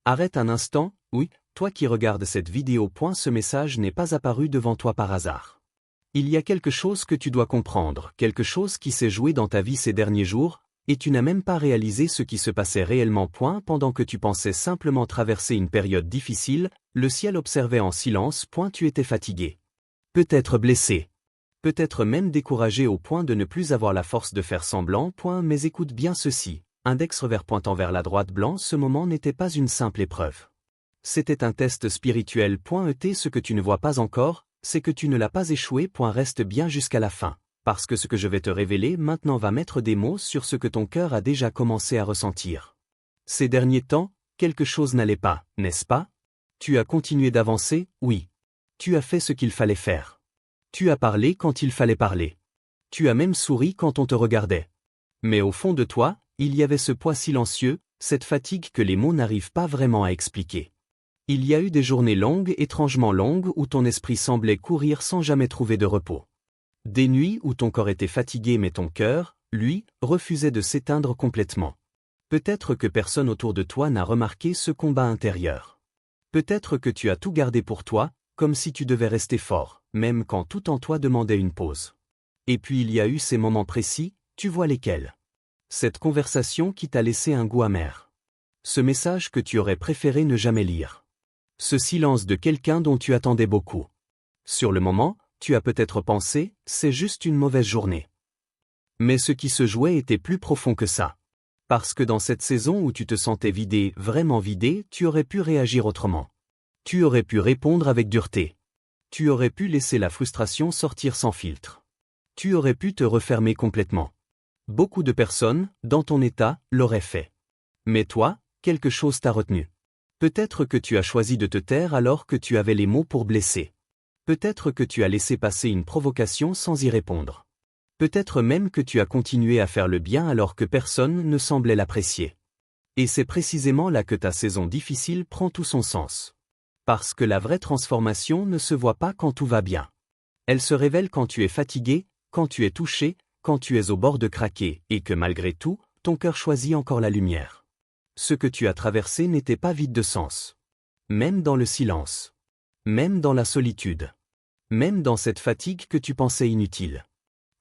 Arrête un instant, oui, toi qui regardes cette vidéo. Ce message n'est pas apparu devant toi par hasard. Il y a quelque chose que tu dois comprendre, quelque chose qui s'est joué dans ta vie ces derniers jours, et tu n'as même pas réalisé ce qui se passait réellement. Pendant que tu pensais simplement traverser une période difficile, le ciel observait en silence. Tu étais fatigué. Peut-être blessé. Peut-être même découragé au point de ne plus avoir la force de faire semblant. Mais écoute bien ceci. Index revers pointant vers la droite blanc. Ce moment n'était pas une simple épreuve. C'était un test spirituel. Ce que tu ne vois pas encore, c'est que tu ne l'as pas échoué. Reste bien jusqu'à la fin. Parce que ce que je vais te révéler maintenant va mettre des mots sur ce que ton cœur a déjà commencé à ressentir. Ces derniers temps, quelque chose n'allait pas, n'est-ce pas? Tu as continué d'avancer, oui. Tu as fait ce qu'il fallait faire. Tu as parlé quand il fallait parler. Tu as même souri quand on te regardait. Mais au fond de toi, il y avait ce poids silencieux, cette fatigue que les mots n'arrivent pas vraiment à expliquer. Il y a eu des journées longues, étrangement longues, où ton esprit semblait courir sans jamais trouver de repos. Des nuits où ton corps était fatigué mais ton cœur, lui, refusait de s'éteindre complètement. Peut-être que personne autour de toi n'a remarqué ce combat intérieur. Peut-être que tu as tout gardé pour toi, comme si tu devais rester fort, même quand tout en toi demandait une pause. Et puis il y a eu ces moments précis, tu vois lesquels. Cette conversation qui t'a laissé un goût amer. Ce message que tu aurais préféré ne jamais lire. Ce silence de quelqu'un dont tu attendais beaucoup. Sur le moment, tu as peut-être pensé, c'est juste une mauvaise journée. Mais ce qui se jouait était plus profond que ça. Parce que dans cette saison où tu te sentais vidé, vraiment vidé, tu aurais pu réagir autrement. Tu aurais pu répondre avec dureté. Tu aurais pu laisser la frustration sortir sans filtre. Tu aurais pu te refermer complètement. Beaucoup de personnes, dans ton état, l'auraient fait. Mais toi, quelque chose t'a retenu. Peut-être que tu as choisi de te taire alors que tu avais les mots pour blesser. Peut-être que tu as laissé passer une provocation sans y répondre. Peut-être même que tu as continué à faire le bien alors que personne ne semblait l'apprécier. Et c'est précisément là que ta saison difficile prend tout son sens. Parce que la vraie transformation ne se voit pas quand tout va bien. Elle se révèle quand tu es fatigué, quand tu es touché, quand tu es au bord de craquer, et que malgré tout, ton cœur choisit encore la lumière. Ce que tu as traversé n'était pas vide de sens. Même dans le silence. Même dans la solitude. Même dans cette fatigue que tu pensais inutile.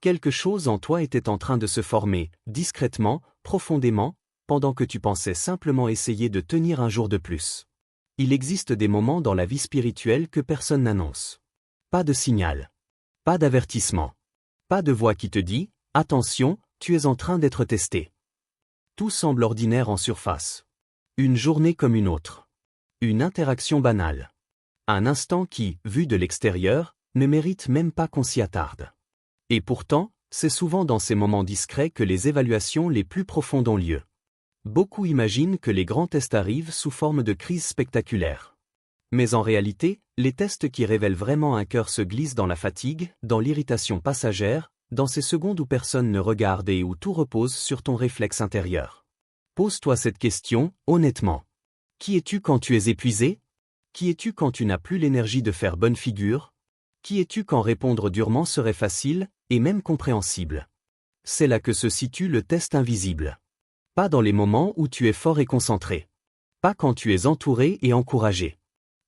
Quelque chose en toi était en train de se former, discrètement, profondément, pendant que tu pensais simplement essayer de tenir un jour de plus. Il existe des moments dans la vie spirituelle que personne n'annonce. Pas de signal. Pas d'avertissement. Pas de voix qui te dit « Attention, tu es en train d'être testé ». Tout semble ordinaire en surface. Une journée comme une autre. Une interaction banale. Un instant qui, vu de l'extérieur, ne mérite même pas qu'on s'y attarde. Et pourtant, c'est souvent dans ces moments discrets que les évaluations les plus profondes ont lieu. Beaucoup imaginent que les grands tests arrivent sous forme de crises spectaculaires. Mais en réalité, les tests qui révèlent vraiment un cœur se glissent dans la fatigue, dans l'irritation passagère, dans ces secondes où personne ne regarde et où tout repose sur ton réflexe intérieur. Pose-toi cette question, honnêtement. Qui es-tu quand tu es épuisé? Qui es-tu quand tu n'as plus l'énergie de faire bonne figure? Qui es-tu quand répondre durement serait facile, et même compréhensible? C'est là que se situe le test invisible. Pas dans les moments où tu es fort et concentré. Pas quand tu es entouré et encouragé.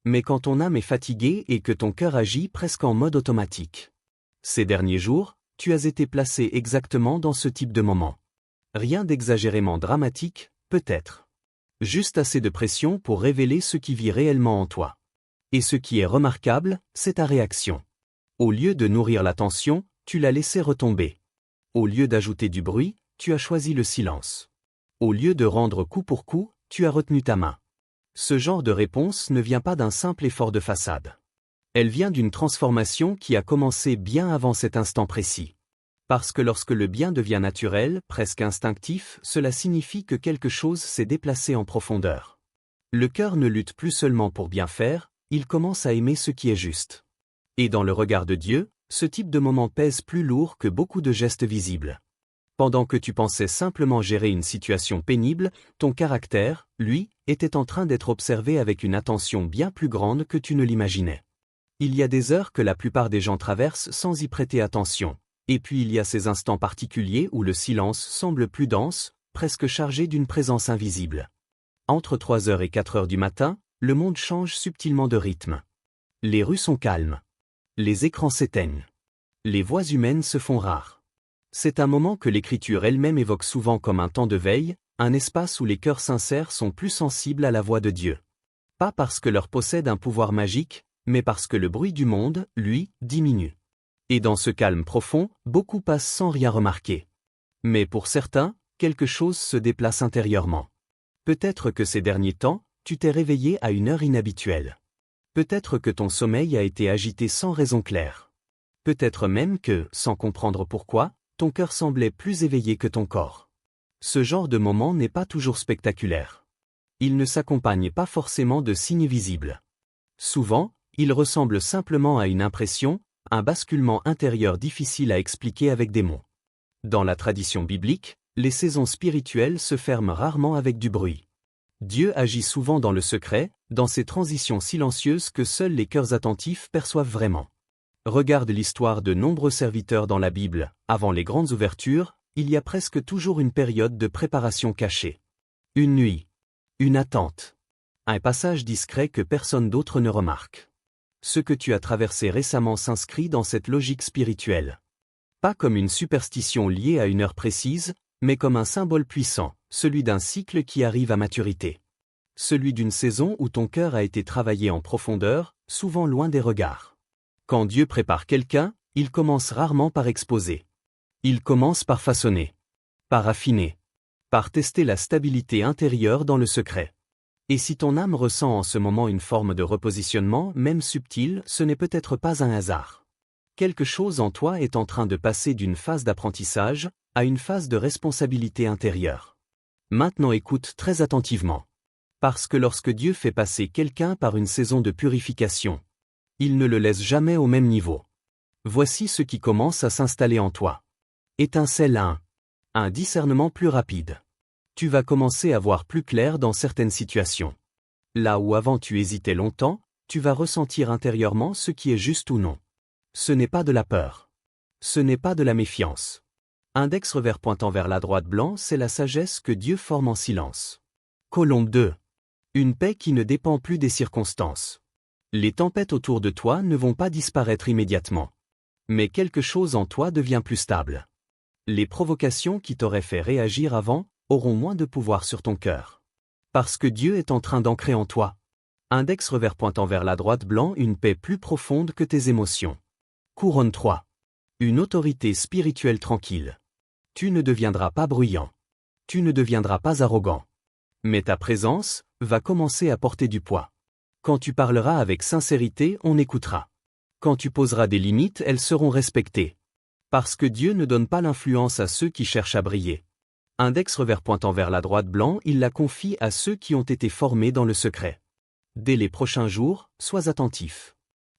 Mais quand ton âme est fatiguée et que ton cœur agit presque en mode automatique. Ces derniers jours, tu as été placé exactement dans ce type de moment. Rien d'exagérément dramatique, peut-être. Juste assez de pression pour révéler ce qui vit réellement en toi. Et ce qui est remarquable, c'est ta réaction. Au lieu de nourrir la tension, tu l'as laissée retomber. Au lieu d'ajouter du bruit, tu as choisi le silence. Au lieu de rendre coup pour coup, tu as retenu ta main. Ce genre de réponse ne vient pas d'un simple effort de façade. Elle vient d'une transformation qui a commencé bien avant cet instant précis. Parce que lorsque le bien devient naturel, presque instinctif, cela signifie que quelque chose s'est déplacé en profondeur. Le cœur ne lutte plus seulement pour bien faire, il commence à aimer ce qui est juste. Et dans le regard de Dieu, ce type de moment pèse plus lourd que beaucoup de gestes visibles. Pendant que tu pensais simplement gérer une situation pénible, ton caractère, lui, était en train d'être observé avec une attention bien plus grande que tu ne l'imaginais. Il y a des heures que la plupart des gens traversent sans y prêter attention. Et puis il y a ces instants particuliers où le silence semble plus dense, presque chargé d'une présence invisible. Entre 3 heures et 4 heures du matin, le monde change subtilement de rythme. Les rues sont calmes. Les écrans s'éteignent. Les voix humaines se font rares. C'est un moment que l'Écriture elle-même évoque souvent comme un temps de veille, un espace où les cœurs sincères sont plus sensibles à la voix de Dieu. Pas parce que leur possède un pouvoir magique, mais parce que le bruit du monde, lui, diminue. Et dans ce calme profond, beaucoup passent sans rien remarquer. Mais pour certains, quelque chose se déplace intérieurement. Peut-être que ces derniers temps, tu t'es réveillé à une heure inhabituelle. Peut-être que ton sommeil a été agité sans raison claire. Peut-être même que, sans comprendre pourquoi, ton cœur semblait plus éveillé que ton corps. Ce genre de moment n'est pas toujours spectaculaire. Il ne s'accompagne pas forcément de signes visibles. Souvent, il ressemble simplement à une impression, un basculement intérieur difficile à expliquer avec des mots. Dans la tradition biblique, les saisons spirituelles se ferment rarement avec du bruit. Dieu agit souvent dans le secret, dans ces transitions silencieuses que seuls les cœurs attentifs perçoivent vraiment. Regarde l'histoire de nombreux serviteurs dans la Bible, avant les grandes ouvertures, il y a presque toujours une période de préparation cachée. Une nuit. Une attente. Un passage discret que personne d'autre ne remarque. Ce que tu as traversé récemment s'inscrit dans cette logique spirituelle. Pas comme une superstition liée à une heure précise, mais comme un symbole puissant, celui d'un cycle qui arrive à maturité. Celui d'une saison où ton cœur a été travaillé en profondeur, souvent loin des regards. Quand Dieu prépare quelqu'un, il commence rarement par exposer. Il commence par façonner. Par affiner. Par tester la stabilité intérieure dans le secret. Et si ton âme ressent en ce moment une forme de repositionnement, même subtil, ce n'est peut-être pas un hasard. Quelque chose en toi est en train de passer d'une phase d'apprentissage à une phase de responsabilité intérieure. Maintenant écoute très attentivement. Parce que lorsque Dieu fait passer quelqu'un par une saison de purification, il ne le laisse jamais au même niveau. Voici ce qui commence à s'installer en toi. Étincelle 1. Un discernement plus rapide. Tu vas commencer à voir plus clair dans certaines situations. Là où avant tu hésitais longtemps, tu vas ressentir intérieurement ce qui est juste ou non. Ce n'est pas de la peur. Ce n'est pas de la méfiance. Index revers pointant vers la droite blanc, c'est la sagesse que Dieu forme en silence. Colombe 2. Une paix qui ne dépend plus des circonstances. Les tempêtes autour de toi ne vont pas disparaître immédiatement. Mais quelque chose en toi devient plus stable. Les provocations qui t'auraient fait réagir avant auront moins de pouvoir sur ton cœur. Parce que Dieu est en train d'ancrer en toi. Index revers pointant vers la droite blanc, une paix plus profonde que tes émotions. Couronne 3. Une autorité spirituelle tranquille. Tu ne deviendras pas bruyant. Tu ne deviendras pas arrogant. Mais ta présence va commencer à porter du poids. Quand tu parleras avec sincérité, on écoutera. Quand tu poseras des limites, elles seront respectées. Parce que Dieu ne donne pas l'influence à ceux qui cherchent à briller. Index revers pointant vers la droite blanc, il la confie à ceux qui ont été formés dans le secret. Dès les prochains jours, sois attentif.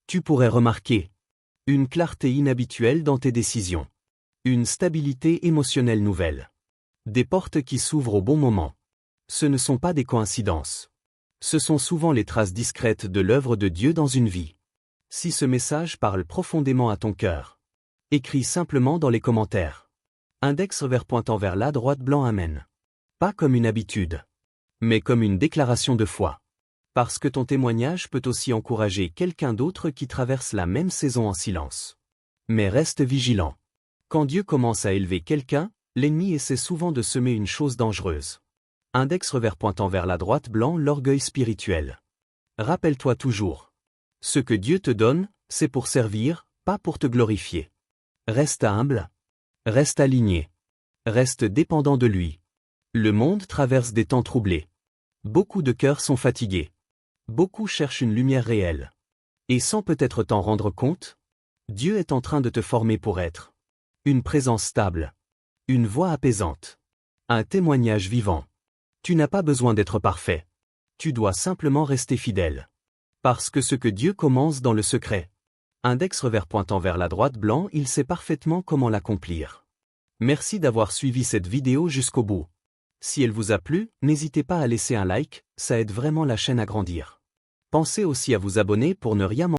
Tu pourrais remarquer une clarté inhabituelle dans tes décisions. Une stabilité émotionnelle nouvelle. Des portes qui s'ouvrent au bon moment. Ce ne sont pas des coïncidences. Ce sont souvent les traces discrètes de l'œuvre de Dieu dans une vie. Si ce message parle profondément à ton cœur, écris simplement dans les commentaires. Index revers pointant vers la droite blanc Amen. Pas comme une habitude, mais comme une déclaration de foi. Parce que ton témoignage peut aussi encourager quelqu'un d'autre qui traverse la même saison en silence. Mais reste vigilant. Quand Dieu commence à élever quelqu'un, l'ennemi essaie souvent de semer une chose dangereuse. Index revers pointant vers la droite blanc, l'orgueil spirituel. Rappelle-toi toujours. Ce que Dieu te donne, c'est pour servir, pas pour te glorifier. Reste humble. Reste aligné. Reste dépendant de lui. Le monde traverse des temps troublés. Beaucoup de cœurs sont fatigués. Beaucoup cherchent une lumière réelle. Et sans peut-être t'en rendre compte, Dieu est en train de te former pour être une présence stable, une voix apaisante, un témoignage vivant. Tu n'as pas besoin d'être parfait. Tu dois simplement rester fidèle. Parce que ce que Dieu commence dans le secret. Index revers pointant vers la droite blanc, il sait parfaitement comment l'accomplir. Merci d'avoir suivi cette vidéo jusqu'au bout. Si elle vous a plu, n'hésitez pas à laisser un like, ça aide vraiment la chaîne à grandir. Pensez aussi à vous abonner pour ne rien manquer.